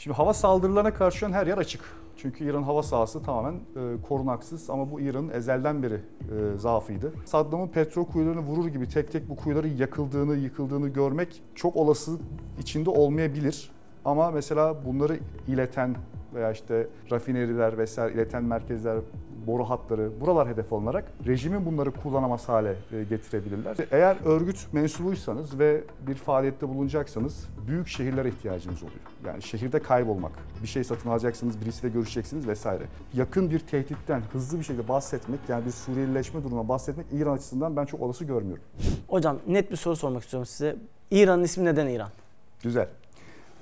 Şimdi hava saldırılarına karşı şu an her yer açık. Çünkü İran hava sahası tamamen korunaksız ama bu İran'ın ezelden beri zaafıydı. Saddam'ın petrol kuyularını vurur gibi tek tek bu kuyuların yakıldığını, yıkıldığını görmek çok olası içinde olmayabilir. Ama mesela bunları ileten veya işte rafineriler vesaire ileten merkezler, boru hatları buralar hedef alınarak rejimin bunları kullanamaz hale getirebilirler. Eğer örgüt mensubuysanız ve bir faaliyette bulunacaksanız büyük şehirlere ihtiyacınız oluyor. Yani şehirde kaybolmak, bir şey satın alacaksınız, birisiyle görüşeceksiniz vesaire. Yakın bir tehditten hızlı bir şekilde bahsetmek, yani bir Suriyelileşme durumuna bahsetmek İran açısından ben çok olası görmüyorum. Hocam net bir soru sormak istiyorum size. İran'ın ismi neden İran? Güzel.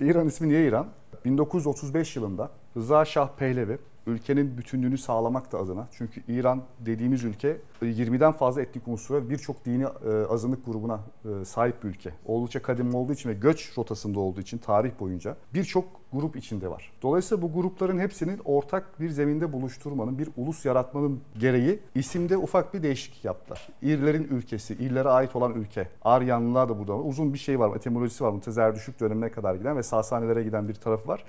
İran ismi niye İran? 1935 yılında Rıza Şah Pehlevi ülkenin bütünlüğünü sağlamak da adına, çünkü İran dediğimiz ülke 20'den fazla etnik unsura, birçok dini azınlık grubuna sahip bir ülke. Oldukça kadim olduğu için ve göç rotasında olduğu için tarih boyunca birçok grup içinde var. Dolayısıyla bu grupların hepsinin ortak bir zeminde buluşturmanın, bir ulus yaratmanın gereği isimde ufak bir değişiklik yaptılar. İrlerin ülkesi, İrlere ait olan ülke. Aryanlılar da burada var. Uzun bir şey var, etimolojisi var. Zerdüştlük dönemine kadar giden ve Sasanilere giden bir tarafı var.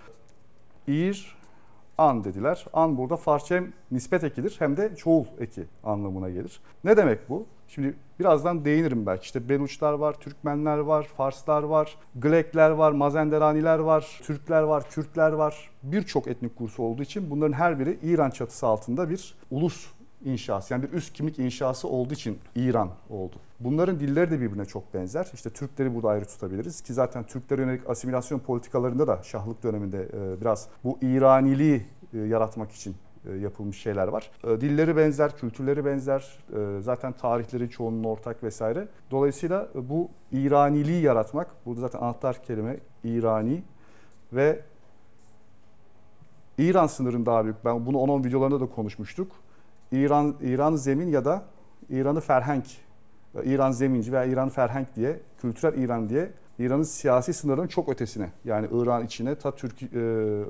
İr, An dediler. An burada Farsça hem nispet ekidir hem de çoğul eki anlamına gelir. Ne demek bu? Şimdi birazdan değinirim belki. İşte Beluçlar var, Türkmenler var, Farslar var, Glekler var, Mazenderaniler var, Türkler var, Kürtler var. Birçok etnik grubu olduğu için bunların her biri İran çatısı altında bir ulus inşası, yani bir üst kimlik inşası olduğu için İran oldu. Bunların dilleri de birbirine çok benzer. İşte Türkleri burada ayrı tutabiliriz ki zaten Türklere yönelik asimilasyon politikalarında da Şahlık döneminde biraz bu İraniliği yaratmak için yapılmış şeyler var. Dilleri benzer, kültürleri benzer, zaten tarihleri çoğunun ortak vesaire. Dolayısıyla bu İraniliği yaratmak, burada zaten anahtar kelime İrani ve İran sınırının daha büyük. Ben bunu 10-10 videolarında da konuşmuştuk. İran zemin ya da İran'ı ferhenk, İran zeminci veya İran ferhenk diye, kültürel İran diye İran'ın siyasi sınırının çok ötesine, yani İran içine ta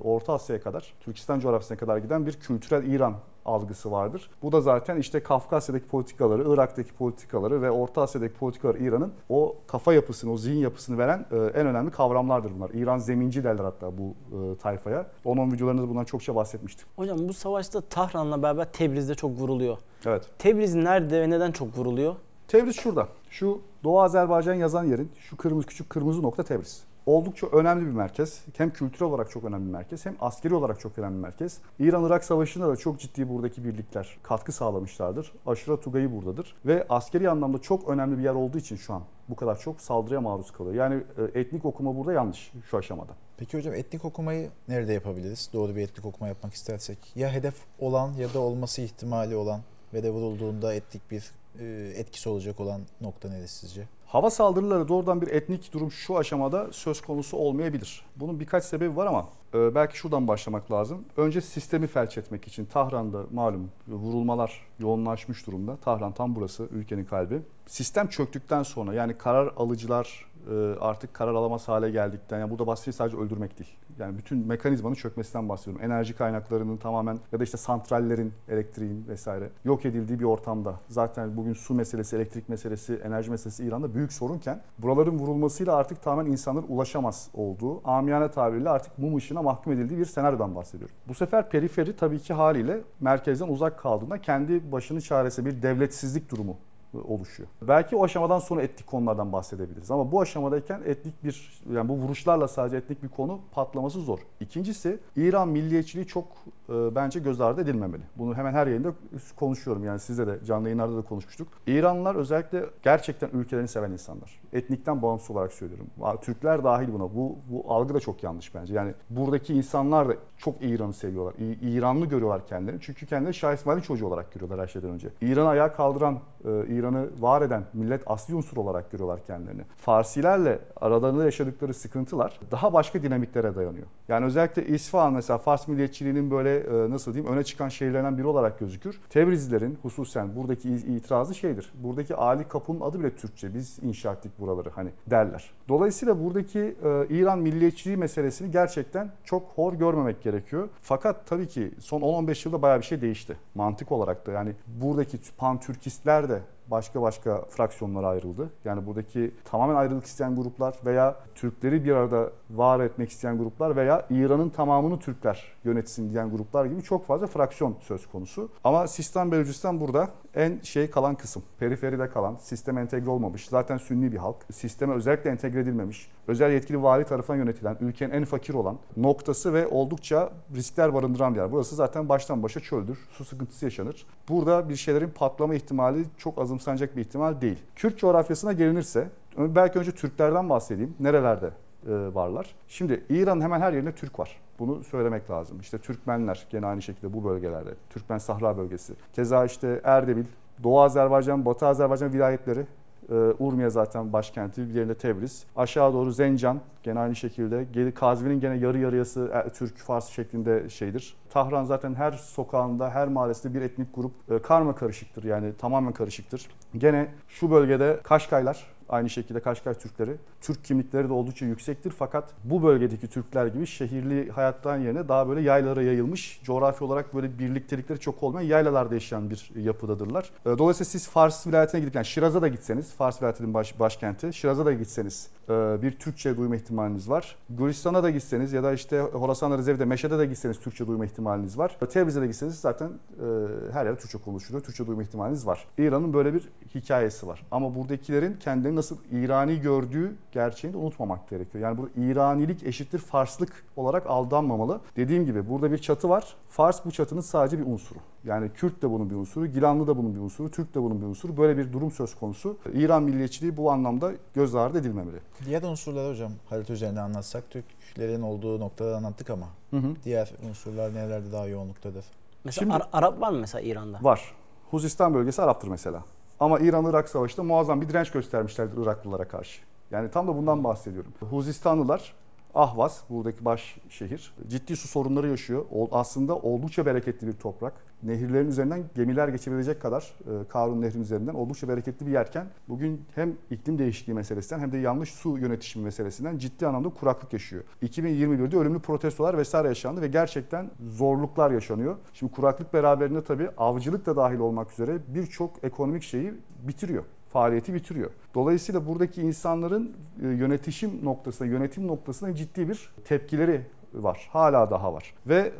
Orta Asya'ya kadar, Türkistan coğrafyasına kadar giden bir kültürel İran algısı vardır. Bu da zaten işte Kafkasya'daki politikaları, Irak'taki politikaları ve Orta Asya'daki politikaları İran'ın o kafa yapısını, o zihin yapısını veren en önemli kavramlardır bunlar. İran zeminci derler hatta bu tayfaya. 10-10 videolarında bundan çokça bahsetmiştim. Hocam bu savaşta Tahran'la beraber Tebriz'de çok vuruluyor. Evet. Tebriz nerede ve neden çok vuruluyor? Tebriz şurada. Şu Doğu Azerbaycan yazan yerin şu küçük kırmızı nokta Tebriz. Oldukça önemli bir merkez. Hem kültürel olarak çok önemli bir merkez, hem askeri olarak çok önemli bir merkez. İran-Irak Savaşı'nda da çok ciddi buradaki birlikler katkı sağlamışlardır. Aşura Tugayı buradadır. Ve askeri anlamda çok önemli bir yer olduğu için şu an bu kadar çok saldırıya maruz kalıyor. Yani etnik okuma burada yanlış şu aşamada. Peki hocam, etnik okumayı nerede yapabiliriz? Doğru bir etnik okuma yapmak istersek. Ya hedef olan ya da olması ihtimali olan ve de vurulduğunda etnik bir etkisi olacak olan nokta neresi sizce? Hava saldırıları doğrudan bir etnik durum şu aşamada söz konusu olmayabilir. Bunun birkaç sebebi var ama belki şuradan başlamak lazım. Önce sistemi felç etmek için Tahran'da malum vurulmalar yoğunlaşmış durumda. Tahran tam burası, ülkenin kalbi. Sistem çöktükten sonra, yani karar alıcılar artık karar alamaz hale geldikten, yani burada bahsettiğim sadece öldürmek değil. Yani bütün mekanizmanın çökmesinden bahsediyorum. Enerji kaynaklarının tamamen ya da işte santrallerin, elektriğin vesaire yok edildiği bir ortamda. Zaten bugün su meselesi, elektrik meselesi, enerji meselesi İran'da büyük sorunken buraların vurulmasıyla artık tamamen insanların ulaşamaz olduğu, amiyane tabiriyle artık mum ışığına mahkum edildiği bir senaryodan bahsediyorum. Bu sefer periferi tabii ki haliyle merkezden uzak kaldığında kendi başının çaresi bir devletsizlik durumu oluşuyor. Belki o aşamadan sonra etnik konulardan bahsedebiliriz ama bu aşamadayken etnik bir, yani bu vuruşlarla sadece etnik bir konu patlaması zor. İkincisi, İran milliyetçiliği çok bence göz ardı edilmemeli. Bunu hemen her yayında konuşuyorum, yani sizle de canlı yayınlarda da konuşmuştuk. İranlılar özellikle gerçekten ülkelerini seven insanlar. Etnikten bağımsız olarak söylüyorum. Türkler dahil buna. Bu algı da çok yanlış bence. Yani buradaki insanlar da çok İran'ı seviyorlar. İranlı görüyorlar kendilerini. Çünkü kendileri Şah İsmail'in çocuğu olarak görüyorlar her şeyden önce. İran'ı ayağa kaldıran, İran'ı var eden millet asli unsur olarak görüyorlar kendilerini. Farsilerle aralarında yaşadıkları sıkıntılar daha başka dinamiklere dayanıyor. Yani özellikle İsfahan mesela Fars milliyetçiliğinin böyle nasıl diyeyim öne çıkan şehirlerinden biri olarak gözükür. Tebrizlilerin hususen buradaki itirazı şeydir. Buradaki Ali Kapı'nın adı bile Türkçe. Biz inşa ettik buraları hani derler. Dolayısıyla buradaki İran milliyetçiliği meselesini gerçekten çok hor görmemek gerekiyor. Fakat tabii ki son 10-15 yılda bayağı bir şey değişti. Mantık olarak da yani buradaki pan-Türkistler de başka fraksiyonlara ayrıldı. Yani buradaki tamamen ayrılık isteyen gruplar veya Türkleri bir arada var etmek isteyen gruplar veya İran'ın tamamını Türkler yönetsin diyen gruplar gibi çok fazla fraksiyon söz konusu. Ama Sistan Belucistan burada en kalan kısım. Periferide kalan, sisteme entegre olmamış. Zaten Sünni bir halk. Sisteme özellikle entegre edilmemiş. Özel yetkili vali tarafından yönetilen, ülkenin en fakir olan noktası ve oldukça riskler barındıran bir yer. Burası zaten baştan başa çöldür. Su sıkıntısı yaşanır. Burada bir şeylerin patlama ihtimali çok azımsanacak bir ihtimal değil. Kürt coğrafyasına gelinirse, belki önce Türklerden bahsedeyim. Nerelerde varlar? Şimdi İran'ın hemen her yerinde Türk var. Bunu söylemek lazım. İşte Türkmenler gene aynı şekilde bu bölgelerde. Türkmen Sahra bölgesi. Keza işte Erdebil, Doğu Azerbaycan, Batı Azerbaycan vilayetleri. Urmiye zaten başkenti, bir yerinde Tebriz. Aşağı doğru Zencan gene aynı şekilde. Kazvin'in gene yarı yarıyası Türk, Fars şeklinde şeydir. Tahran zaten her sokağında, her mahallesinde bir etnik grup karma karışıktır. Yani tamamen karışıktır. Gene şu bölgede Kaşkaylar, aynı şekilde Kaşkay Türkleri. Türk kimlikleri de oldukça yüksektir fakat bu bölgedeki Türkler gibi şehirli hayattan yerine daha böyle yaylalara yayılmış, coğrafi olarak böyle birliktelikleri çok olmayan yaylalarda yaşayan bir yapıdadırlar. Dolayısıyla siz Fars vilayetine gidip, yani Şiraz'a da gitseniz, Fars vilayetinin başkenti, Şiraz'a da gitseniz bir Türkçe duyma ihtimaliniz var. Gülistan'a da gitseniz ya da işte Horasan Rizevi'de, Meşe'de de gitseniz Türkçe duyma ihtimaliniz var. Tebriz'e de gitseniz zaten her yer Türkçe konuşuluyor, Türkçe duyma ihtimaliniz var. İran'ın böyle bir hikayesi var. Ama buradakilerin kendilerini nasıl İrani gördüğü gerçeğini de unutmamak gerekiyor. Yani bu İranilik eşittir Farslık olarak aldanmamalı. Dediğim gibi burada bir çatı var. Fars bu çatının sadece bir unsuru. Yani Kürt de bunun bir unsuru, Gilanlı da bunun bir unsuru, Türk de bunun bir unsuru. Böyle bir durum söz konusu. İran milliyetçiliği bu anlamda göz ardı edilmemeli. Diğer unsurları hocam harita üzerinde anlatsak, Türklerin olduğu noktada anlattık ama diğer unsurlar nerelerde daha yoğunluktadır? Mesela Şimdi, Arap var mı mesela İran'da? Var. Huzistan bölgesi Arap'tır mesela. Ama İran-Irak Savaşı'nda muazzam bir direnç göstermişlerdir Iraklılara karşı. Yani tam da bundan bahsediyorum. Huzistanlılar, Ahvaz, buradaki baş şehir, ciddi su sorunları yaşıyor. Aslında oldukça bereketli bir toprak. Nehirlerin üzerinden gemiler geçebilecek kadar Karun Nehri'nin üzerinden oldukça bereketli bir yerken bugün hem iklim değişikliği meselesinden hem de yanlış su yönetişimi meselesinden ciddi anlamda kuraklık yaşıyor. 2021'de ölümlü protestolar vesaire yaşandı ve gerçekten zorluklar yaşanıyor. Şimdi kuraklık beraberinde tabii avcılık da dahil olmak üzere birçok ekonomik şeyi bitiriyor. Faaliyeti bitiriyor. Dolayısıyla buradaki insanların yönetim noktasına ciddi bir tepkileri var. Hala daha var. Ve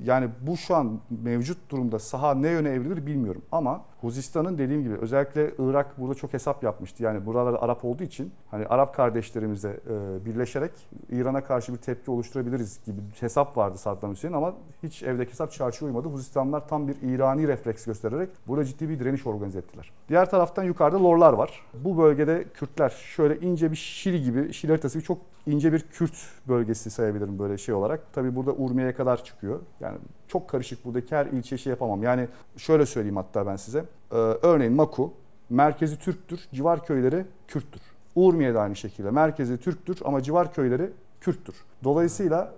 yani bu şu an mevcut durumda saha ne yöne evrilir bilmiyorum. Ama Huzistan'ın dediğim gibi özellikle Irak burada çok hesap yapmıştı. Yani buralarda Arap olduğu için hani Arap kardeşlerimizle birleşerek İran'a karşı bir tepki oluşturabiliriz gibi bir hesap vardı Saddam Hüseyin ama hiç evdeki hesap çarşıya uymadı. Huzistanlılar tam bir İrani refleks göstererek burada ciddi bir direniş organize ettiler. Diğer taraftan yukarıda Lorlar var. Bu bölgede Kürtler şöyle ince bir Şili haritası gibi çok ince bir Kürt bölgesi sayabilirim böyle şey olarak. Tabii burada Urmiye'ye kadar çıkıyor. Yani çok karışık, buradaki her ilçe yapamam. Yani şöyle söyleyeyim hatta ben size. Örneğin Maku, merkezi Türktür, civar köyleri Kürttür. Urmiye de aynı şekilde. Merkezi Türktür ama civar köyleri Kürttür. Dolayısıyla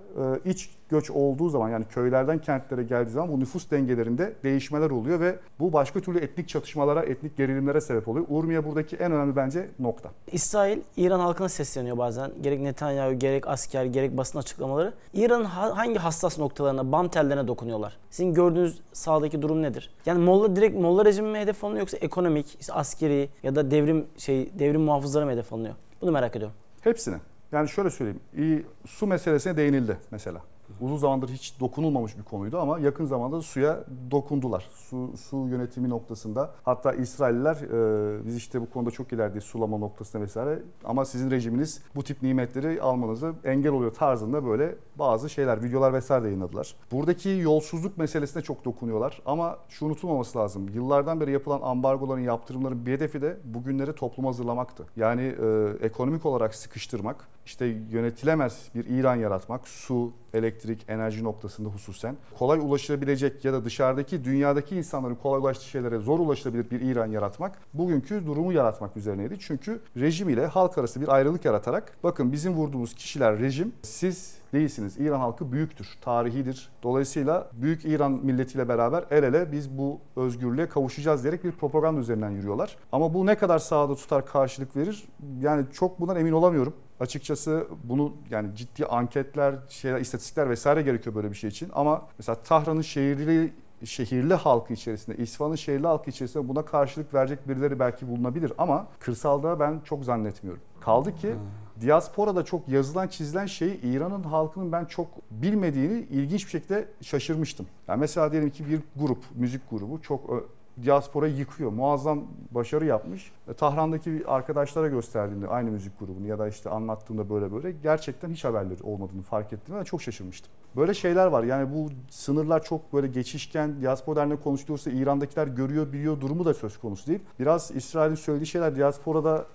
iç göç olduğu zaman yani köylerden kentlere geldiği zaman bu nüfus dengelerinde değişmeler oluyor ve bu başka türlü etnik çatışmalara, etnik gerilimlere sebep oluyor. Urmiye buradaki en önemli bence nokta. İsrail, İran halkına sesleniyor bazen. Gerek Netanyahu, gerek asker, gerek basın açıklamaları. İran'ın hangi hassas noktalarına, bam tellerine dokunuyorlar? Sizin gördüğünüz sahadaki durum nedir? Yani direkt Molla rejimi mi hedef alınıyor yoksa ekonomik, işte askeri ya da devrim muhafızları mı hedef alınıyor? Bunu merak ediyorum. Hepsine. Yani şöyle söyleyeyim, su meselesine değinildi mesela. Uzun zamandır hiç dokunulmamış bir konuydu ama yakın zamanda suya dokundular. Su yönetimi noktasında. Hatta İsrailliler biz işte bu konuda çok ilerideyiz sulama noktasında vesaire. Ama sizin rejiminiz bu tip nimetleri almanızı engel oluyor tarzında böyle bazı şeyler, videolar vesaire de yayınladılar. Buradaki yolsuzluk meselesine çok dokunuyorlar. Ama şu unutulmaması lazım. Yıllardan beri yapılan ambargoların, yaptırımların bir hedefi de bugünleri topluma hazırlamaktı. Yani ekonomik olarak sıkıştırmak, işte yönetilemez bir İran yaratmak, su, elektrik, enerji noktasında hususen kolay ulaşılabilecek ya da dışarıdaki dünyadaki insanların kolay ulaştığı şeylere zor ulaşılabilir bir İran yaratmak bugünkü durumu yaratmak üzerineydi. Çünkü rejim ile halk arası bir ayrılık yaratarak bakın bizim vurduğumuz kişiler rejim, siz değilsiniz. İran halkı büyüktür, tarihidir. Dolayısıyla büyük İran milletiyle beraber el ele biz bu özgürlüğe kavuşacağız diyerek bir propaganda üzerinden yürüyorlar. Ama bu ne kadar sahada tutar, karşılık verir? Yani çok bundan emin olamıyorum. Açıkçası bunu yani ciddi anketler, istatistikler vesaire gerekiyor böyle bir şey için. Ama mesela Tahran'ın şehirli halkı içerisinde, İsfahan'ın şehirli halkı içerisinde buna karşılık verecek birileri belki bulunabilir ama kırsalda ben çok zannetmiyorum. Kaldı ki diasporada çok yazılan çizilen şeyi İran'ın halkının ben çok bilmediğini ilginç bir şekilde şaşırmıştım. Yani mesela diyelim ki bir grup, müzik grubu çok diasporayı yıkıyor. Muazzam başarı yapmış. Tahran'daki arkadaşlara gösterdiğimde aynı müzik grubunu ya da işte anlattığımda böyle gerçekten hiç haberleri olmadığını fark ettim ve çok şaşırmıştım. Böyle şeyler var. Yani bu sınırlar çok böyle geçişken, diaspora derneği konuşuluyorsa İran'dakiler görüyor, biliyor durumu da söz konusu değil. Biraz İsrail'in söylediği şeyler diasporada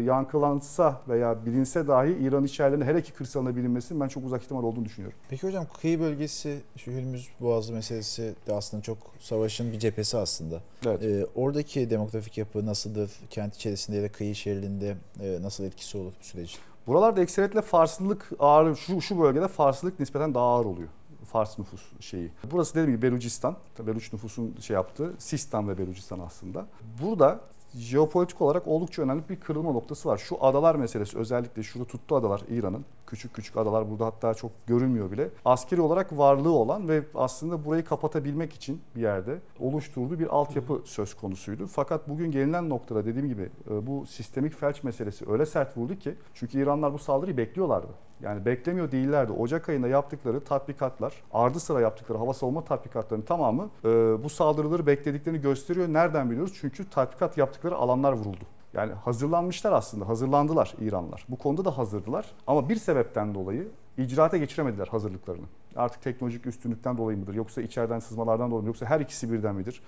yankılansa veya bilinse dahi İran içerilerinde hele ki kırsalında bilinmesinin ben çok uzak ihtimal olduğunu düşünüyorum. Peki hocam kıyı bölgesi, şu Hürmüz Boğazı meselesi de aslında çok savaşın bir cephesi aslında. Evet. Oradaki demografik yapı nasıldır? Kent içerisinde ya da kıyı şeridinde nasıl etkisi olur bu sürecin? Buralarda ekseriyetle Farslılık ağır, şu bölgede Farslılık nispeten daha ağır oluyor. Fars nüfus şeyi. Burası dediğim gibi Belucistan. Beluç nüfusun şey yaptığı Sistan ve Belucistan aslında. Burada jeopolitik olarak oldukça önemli bir kırılma noktası var. Şu adalar meselesi, özellikle şurada tuttu adalar İran'ın. Küçük küçük adalar burada hatta çok görünmüyor bile. Askeri olarak varlığı olan ve aslında burayı kapatabilmek için bir yerde oluşturduğu bir altyapı söz konusuydu. Fakat bugün gelinen noktada dediğim gibi bu sistemik felç meselesi öyle sert vurdu ki, çünkü İranlılar bu saldırıyı bekliyorlardı. Yani beklemiyor değillerdi. Ocak ayında yaptıkları tatbikatlar, ardı sıra yaptıkları hava savunma tatbikatlarının tamamı bu saldırıları beklediklerini gösteriyor. Nereden biliyoruz? Çünkü tatbikat yaptıkları alanlar vuruldu. Yani hazırlanmışlar aslında, hazırlandılar İranlılar. Bu konuda da hazırdılar ama bir sebepten dolayı icraata geçiremediler hazırlıklarını. Artık teknolojik üstünlükten dolayı mıdır, yoksa içeriden sızmalardan dolayı mı, yoksa her ikisi birden midir?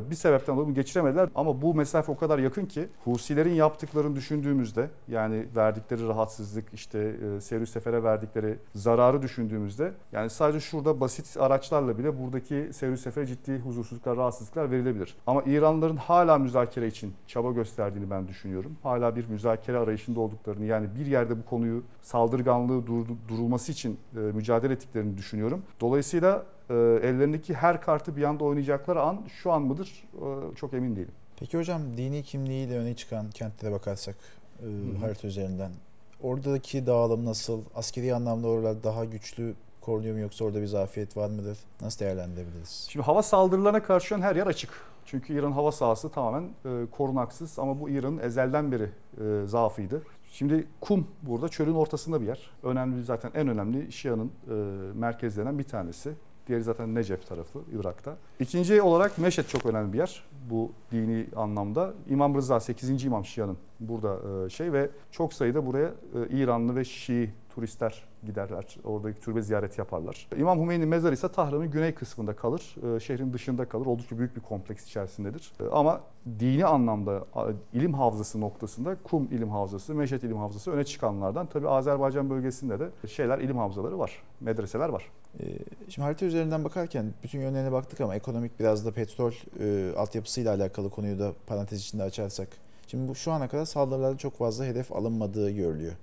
Bir sebepten dolayı geçiremediler ama bu mesafe o kadar yakın ki Husilerin yaptıklarını düşündüğümüzde, yani verdikleri rahatsızlık, işte seyir sefere verdikleri zararı düşündüğümüzde, yani sadece şurada basit araçlarla bile buradaki seyir sefere ciddi huzursuzluklar, rahatsızlıklar verilebilir. Ama İranlıların hala müzakere için çaba gösterdiğini ben düşünüyorum. Hala bir müzakere arayışında olduklarını, yani bir yerde bu konuyu saldırganlığı durulması için mücadele ettiklerini düşünüyorum. Dolayısıyla ellerindeki her kartı bir anda oynayacakları an şu an mıdır çok emin değilim. Peki hocam dini kimliğiyle öne çıkan kentlere bakarsak harita üzerinden oradaki dağılım nasıl? Askeri anlamda oralar daha güçlü korunuyor mu, yoksa orada bir zafiyet var mıdır? Nasıl değerlendirebiliriz? Şimdi hava saldırılarına karşı şu an her yer açık. Çünkü İran hava sahası tamamen korunaksız ama bu İran'ın ezelden beri zaafıydı. Şimdi Kum burada çölün ortasında bir yer. Önemli, zaten en önemli Şia'nın merkezlerinden bir tanesi. Diğeri zaten Necef tarafı, Irak'ta. İkinci olarak Meşhed çok önemli bir yer bu dini anlamda. İmam Rıza 8. İmam Şia'nın burada ve çok sayıda buraya İranlı ve Şii turistler giderler. Oradaki türbe ziyareti yaparlar. İmam Hümeyni mezarı ise Tahran'ın güney kısmında kalır. Şehrin dışında kalır. Oldukça büyük bir kompleks içerisindedir. Ama dini anlamda ilim havzası noktasında Kum ilim havzası, Meşhed ilim havzası öne çıkanlardan. Tabii Azerbaycan bölgesinde de ilim havzaları var. Medreseler var. Şimdi harita üzerinden bakarken bütün yönlerine baktık ama ekonomik, biraz da petrol altyapısıyla alakalı konuyu da parantez içinde açarsak. Şimdi bu şu ana kadar saldırılarda çok fazla hedef alınmadığı görülüyor.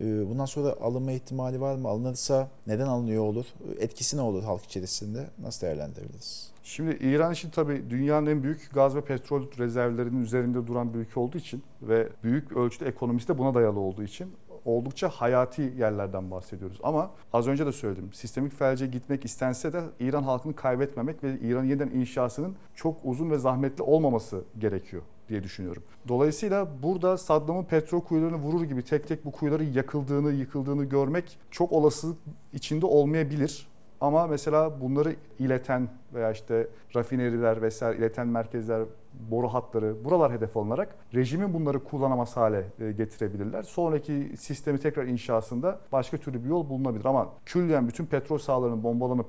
Bundan sonra alınma ihtimali var mı? Alınırsa neden alınıyor olur? Etkisi ne olur halk içerisinde? Nasıl değerlendirebiliriz? Şimdi İran için tabii dünyanın en büyük gaz ve petrol rezervlerinin üzerinde duran bir ülke olduğu için ve büyük ölçüde ekonomisi de buna dayalı olduğu için oldukça hayati yerlerden bahsediyoruz. Ama az önce de söyledim, sistemik felce gitmek istense de İran halkını kaybetmemek ve İran'ın yeniden inşasının çok uzun ve zahmetli olmaması gerekiyor diye düşünüyorum. Dolayısıyla burada Saddam'ın petrol kuyularını vurur gibi tek tek bu kuyuların yakıldığını, yıkıldığını görmek çok olasılık içinde olmayabilir. Ama mesela bunları ileten veya işte rafineriler vesaire ileten merkezler, boru hatları, buralar hedef alınarak rejimin bunları kullanamaz hale getirebilirler. Sonraki sistemi tekrar inşasında başka türlü bir yol bulunabilir. Ama külliyen bütün petrol sahalarının bombalanıp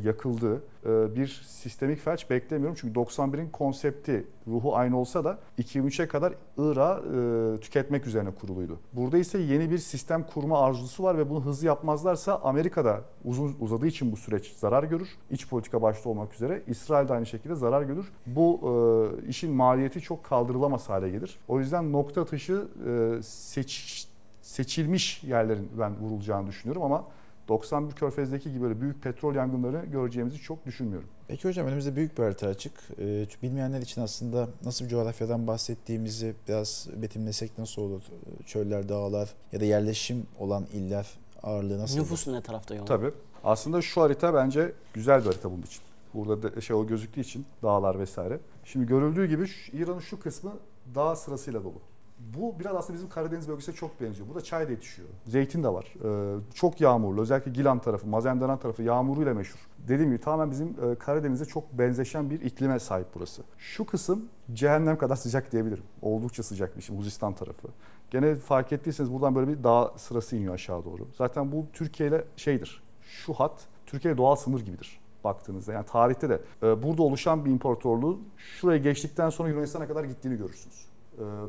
yakıldığı bir sistemik felç beklemiyorum. Çünkü 91'in konsepti, ruhu aynı olsa da 2003'e kadar Irak'ı tüketmek üzerine kuruluydu. Burada ise yeni bir sistem kurma arzusu var ve bunu hızlı yapmazlarsa Amerika'da uzadığı için bu süreç zarar görür. İç politika başta olmak üzere. İsrail de aynı şekilde zarar görür. Bu işin maliyeti çok kaldırılamaz hale gelir. O yüzden nokta atışı seçilmiş yerlerin ben vurulacağını düşünüyorum ama 91 Körfez'deki gibi böyle büyük petrol yangınları göreceğimizi çok düşünmüyorum. Peki hocam önümüzde büyük bir harita açık. Bilmeyenler için aslında nasıl bir coğrafyadan bahsettiğimizi biraz betimlesek nasıl olur? Çöller, dağlar ya da yerleşim olan iller ağırlığı nasıl olur? Nüfusun ne tarafta yolu? Tabii. Aslında şu harita bence güzel bir harita bunun için. Burada da o gözüktüğü için dağlar vesaire. Şimdi görüldüğü gibi İran'ın şu kısmı dağ sırasıyla dolu. Bu biraz aslında bizim Karadeniz bölgesine çok benziyor. Burada çay da yetişiyor. Zeytin de var. Çok yağmurlu. Özellikle Gilan tarafı, Mazandaran tarafı yağmuruyla meşhur. Dediğim gibi tamamen bizim Karadeniz'e çok benzeşen bir iklime sahip burası. Şu kısım cehennem kadar sıcak diyebilirim. Oldukça sıcak bir şey. Huzistan tarafı. Gene fark ettiyseniz buradan böyle bir dağ sırası iniyor aşağı doğru. Zaten bu Türkiye ile şeydir. Şu hat Türkiye doğal sınır gibidir baktığınızda. Yani tarihte de burada oluşan bir imparatorluğun şuraya geçtikten sonra Yunanistan'a kadar gittiğini görürsünüz.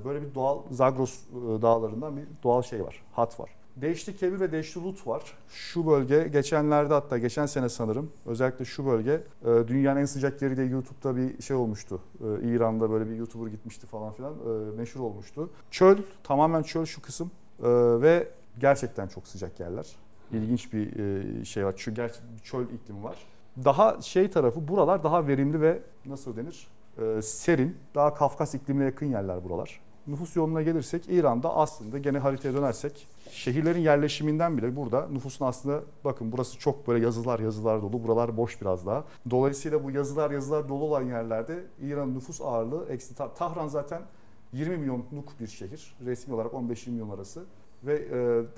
Böyle bir doğal Zagros dağlarından bir doğal şey var, hat var. Deşti Kebir ve Deşti Lut var. Şu bölge geçenlerde, hatta geçen sene sanırım özellikle şu bölge dünyanın en sıcak yeri diye YouTube'da bir şey olmuştu. İran'da böyle bir YouTuber gitmişti falan filan, meşhur olmuştu. Çöl, tamamen çöl şu kısım ve gerçekten çok sıcak yerler. İlginç bir şey var. Çünkü çöl iklimi var. Daha şey tarafı, buralar daha verimli ve nasıl denir? Serin, daha Kafkas iklimine yakın yerler buralar. Nüfus yoğunluğuna gelirsek İran'da aslında gene haritaya dönersek şehirlerin yerleşiminden bile burada nüfusun aslında bakın burası çok böyle yazılar dolu, buralar boş biraz daha. Dolayısıyla bu yazılar dolu olan yerlerde İran'ın nüfus ağırlığı eksi. Tahran zaten 20 milyonluk bir şehir, resmi olarak 15-20 milyon arası. Ve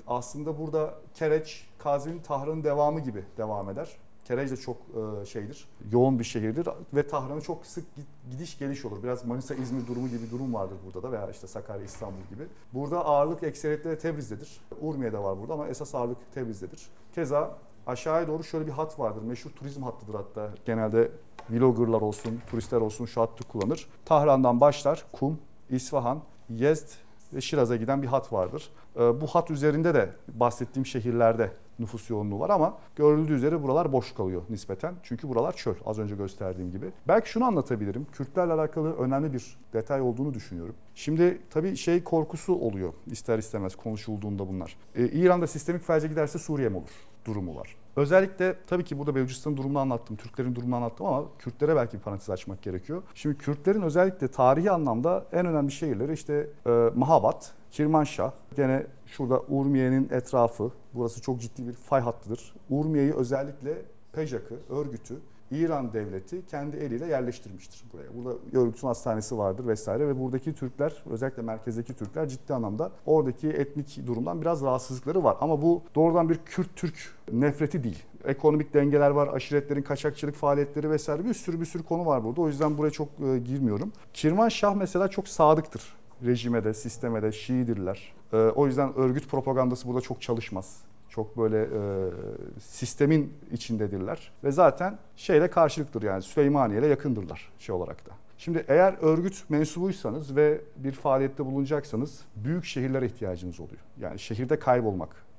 aslında burada Kereç, Kazvin, Tahran'ın devamı gibi devam eder. Kereç de çok şeydir, yoğun bir şehirdir ve Tahran'a çok sık gidiş geliş olur. Biraz Manisa, İzmir durumu gibi bir durum vardır burada da veya işte Sakarya, İstanbul gibi. Burada ağırlık ekseriyetle Tebriz'dedir. Urmiye'de var burada ama esas ağırlık Tebriz'dedir. Keza aşağıya doğru şöyle bir hat vardır. Meşhur turizm hattıdır hatta. Genelde vloggerlar olsun, turistler olsun şu hattı kullanır. Tahran'dan başlar Kum, İsfahan, Yezd ve Şiraz'a giden bir hat vardır. Bu hat üzerinde de bahsettiğim şehirlerde nüfus yoğunluğu var ama görüldüğü üzere buralar boş kalıyor nispeten. Çünkü buralar çöl, az önce gösterdiğim gibi. Belki şunu anlatabilirim. Kürtlerle alakalı önemli bir detay olduğunu düşünüyorum. Şimdi tabii şey korkusu oluyor ister istemez konuşulduğunda bunlar. İran'da sistemik felce giderse Suriye mi olur? Durumu var. Özellikle tabii ki burada Belucistan'ın durumunu anlattım, Türklerin durumunu anlattım ama Kürtlere belki bir parantez açmak gerekiyor. Şimdi Kürtlerin özellikle tarihi anlamda en önemli şehirleri işte Mahabat, Kirmanşah, gene şurada Urmiye'nin etrafı, burası çok ciddi bir fay hattıdır. Urmiye'yi özellikle Pejak'ı, örgütü, İran devleti kendi eliyle yerleştirmiştir buraya. Burada örgütün hastanesi vardır vesaire ve buradaki Türkler, özellikle merkezdeki Türkler ciddi anlamda oradaki etnik durumdan biraz rahatsızlıkları var. Ama bu doğrudan bir Kürt-Türk nefreti değil. Ekonomik dengeler var, aşiretlerin kaçakçılık faaliyetleri vesaire bir sürü konu var burada. O yüzden buraya çok girmiyorum. Kirmanşah mesela çok sadıktır. Rejime de, sisteme de, Şiidirler. O yüzden örgüt propagandası burada çok çalışmaz. Çok böyle sistemin içindedirler. Ve zaten şeyle karşılıktır yani Süleymaniye ile yakındırlar şey olarak da. Şimdi eğer örgüt mensubuysanız ve bir faaliyette bulunacaksanız büyük şehirlere ihtiyacınız oluyor. Yani şehirde kaybolmak.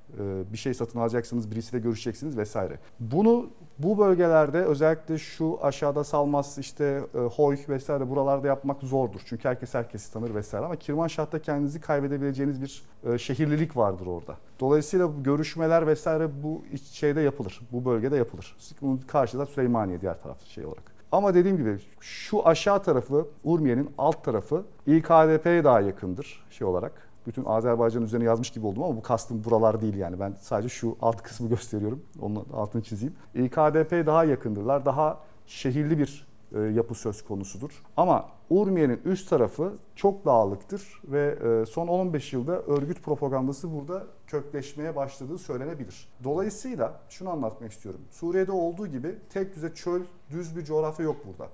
Bir şey satın alacaksınız, birisiyle görüşeceksiniz vesaire. Bunu bu bölgelerde özellikle şu aşağıda Salmas, işte Hoy vesaire buralarda yapmak zordur. Çünkü herkes herkesi tanır vesaire ama Kirmanşah'ta kendinizi kaybedebileceğiniz bir şehirlilik vardır orada. Dolayısıyla bu görüşmeler vesaire bu şeyde yapılır, bu bölgede yapılır. Bunun karşıda Süleymaniye diğer taraf şey olarak. Ama dediğim gibi şu aşağı tarafı, Urmiye'nin alt tarafı İKDP'ye daha yakındır şey olarak. Bütün Azerbaycan üzerine yazmış gibi oldum ama bu kastım buralar değil yani. Ben sadece şu alt kısmı gösteriyorum. Onun altını çizeyim. İKDP daha yakındırlar. Daha şehirli bir yapı söz konusudur. Ama Urmiye'nin üst tarafı çok dağlıktır ve son 10-15 yılda örgüt propagandası burada kökleşmeye başladığı söylenebilir. Dolayısıyla şunu anlatmak istiyorum. Suriye'de olduğu gibi tek düze çöl, düz bir coğrafya yok burada.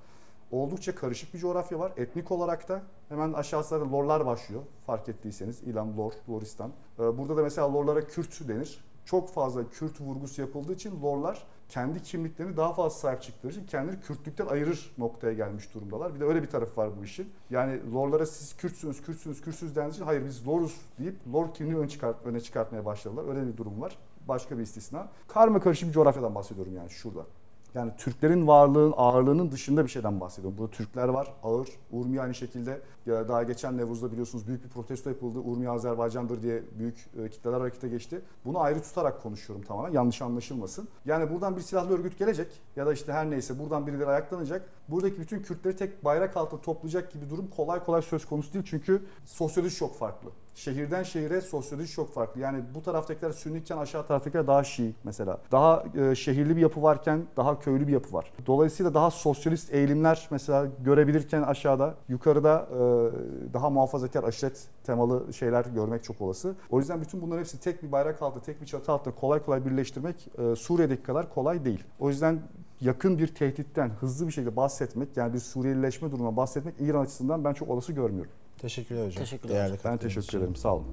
Oldukça karışık bir coğrafya var. Etnik olarak da hemen aşağısında Lorlar başlıyor. Fark ettiyseniz İlam, Lor, Loristan. Burada da mesela Lorlara Kürt denir. Çok fazla Kürt vurgusu yapıldığı için Lorlar kendi kimliklerini daha fazla sahip çıktıkları için kendini Kürtlükten ayırır noktaya gelmiş durumdalar. Bir de öyle bir tarafı var bu işin. Yani Lorlara siz Kürtsünüz dendiği için hayır biz Loruz deyip Lor kimliğini öne çıkartmaya başladılar. Öyle bir durum var. Başka bir istisna. Karmakarışık bir coğrafyadan bahsediyorum yani şurada. Yani Türklerin ağırlığının dışında bir şeyden bahsediyorum. Burada Türkler var, ağır. Urmiye aynı şekilde. Daha geçen Nevruz'da biliyorsunuz büyük bir protesto yapıldı. Urmiye Azerbaycan'dır diye büyük kitleler harekete geçti. Bunu ayrı tutarak konuşuyorum tamamen. Yanlış anlaşılmasın. Yani buradan bir silahlı örgüt gelecek ya da işte her neyse buradan birileri ayaklanacak. Buradaki bütün Kürtleri tek bayrak altında toplayacak gibi durum kolay kolay söz konusu değil. Çünkü sosyoloji çok farklı. şehirden şehire sosyoloji çok farklı. Yani bu taraftakiler Sünniyken aşağı taraftakiler daha Şii mesela. Daha şehirli bir yapı varken daha köylü bir yapı var. Dolayısıyla daha sosyalist eğilimler mesela görebilirken aşağıda, yukarıda daha muhafazakar aşiret temalı şeyler görmek çok olası. O yüzden bütün bunların hepsi tek bir bayrak altında, tek bir çatı altında kolay kolay birleştirmek Suriye'deki kadar kolay değil. O yüzden yakın bir tehditten hızlı bir şekilde bahsetmek, yani bir Suriyelileşme durumuna bahsetmek İran açısından ben çok olası görmüyorum. Teşekkürler hocam. Teşekkürler Değerli hocam. Ben katkılarınız teşekkür için. ederim. Sağ olun.